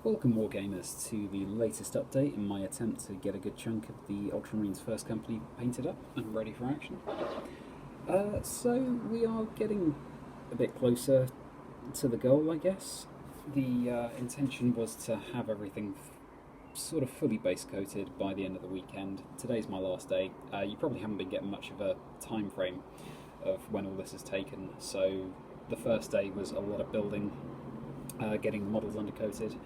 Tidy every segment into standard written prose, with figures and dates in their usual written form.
Welcome Wargamers to the latest update in my attempt to get a good chunk of the Ultramarines first company painted up and ready for action. So we are getting a bit closer to the goal, I guess. The intention was to have everything sort of fully base coated by the end of the weekend. Today's my last day. You probably haven't been getting much of a time frame of when all this is taken, so the first day was a lot of building, getting the models undercoated.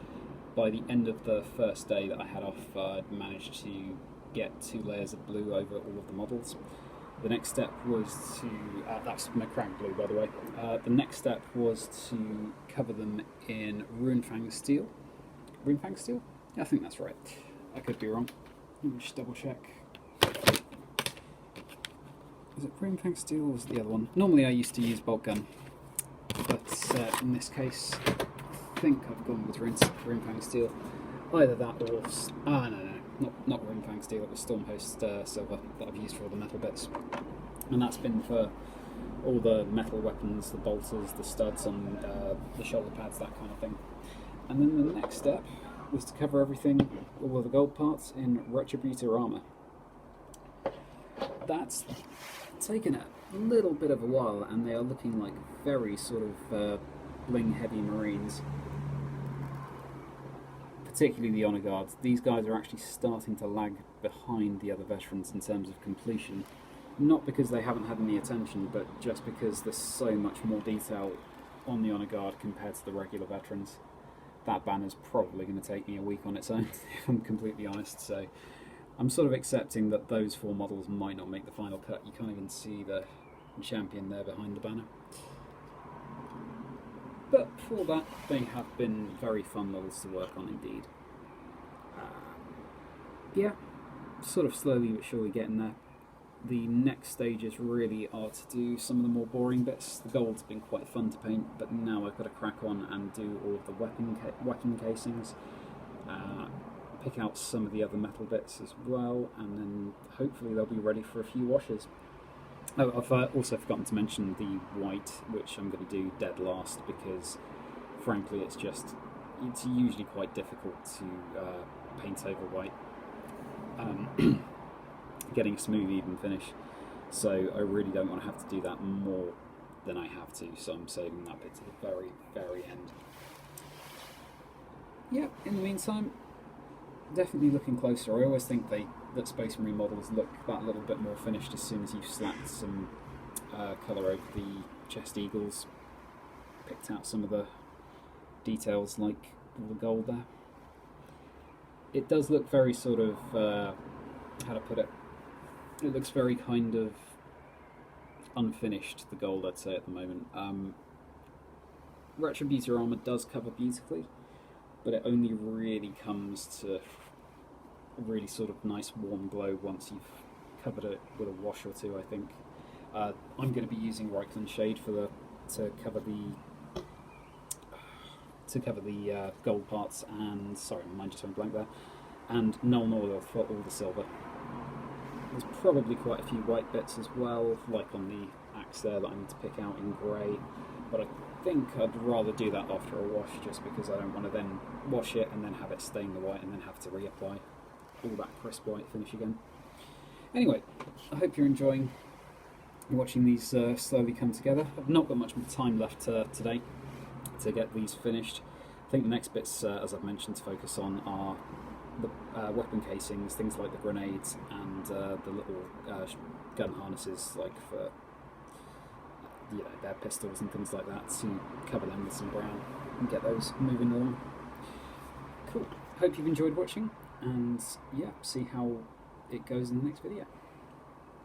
By the end of the first day that I had off, I'd managed to get 2 layers of blue over all of the models. The next step was to, that's McCrank blue by the way, the next step was to cover them in Runefang steel. Runefang steel? Yeah, I think that's right. I could be wrong. Let me just double check. Is it Runefang steel or was it the other one? Normally I used to use bolt gun, but in this case I think I've gone with Runefang steel. Either that or... not Runefang steel, it was Stormhost silver that I've used for all the metal bits. And that's been for all the metal weapons, the bolters, the studs on the shoulder pads, that kind of thing. And then the next step was to cover everything, all of the gold parts, in Retributor armour. That's taken a little bit of a while, and they are looking like very sort of bling heavy Marines. Particularly the Honour Guards. These guys are actually starting to lag behind the other veterans in terms of completion. Not because they haven't had any attention, but just because there's so much more detail on the Honour Guard compared to the regular veterans. That banner's probably going to take me a week on its own, if I'm completely honest, so I'm sort of accepting that those 4 models might not make the final cut. You can't even see the champion there behind the banner. But for that, they have been very fun models to work on indeed. Yeah, sort of slowly but surely getting there. The next stages really are to do some of the more boring bits. The gold's been quite fun to paint, but now I've got to crack on and do all of the weapon casings, pick out some of the other metal bits as well, and then hopefully they'll be ready for a few washes. Oh, I've also forgotten to mention the white, which I'm going to do dead last because, frankly, it's usually quite difficult to paint over white, getting a smooth, even finish. So I really don't want to have to do that more than I have to, so I'm saving that bit to the very, very end. Yeah, in the meantime, definitely looking closer. I always think that Space Marine models look that little bit more finished as soon as you've slapped some colour over the chest eagles, picked out some of the details like all the gold there. It does look very sort of, how to put it, it looks very kind of unfinished, the gold I'd say at the moment. Retributor armour does cover beautifully, but it only really comes to a really sort of nice warm glow once you've covered it with a wash or two, I think. I'm going to be using Reichland Shade to cover the gold parts, and sorry, my mind just went blank there, and Null Oil for all the silver. There's probably quite a few white bits as well, like on the axe there that I need to pick out in grey, but I think I'd rather do that after a wash, just because I don't want to then wash it and then have it stain the white and then have to reapply all that crisp white finish again. Anyway, I hope you're enjoying watching these slowly come together. I've not got much more time left today to get these finished. I think the next bits, as I've mentioned, to focus on are the weapon casings, things like the grenades and the little gun harnesses, like for their pistols and things like that, to cover them with some brown and get those moving along. Cool. Hope you've enjoyed watching, and yeah, see how it goes in the next video.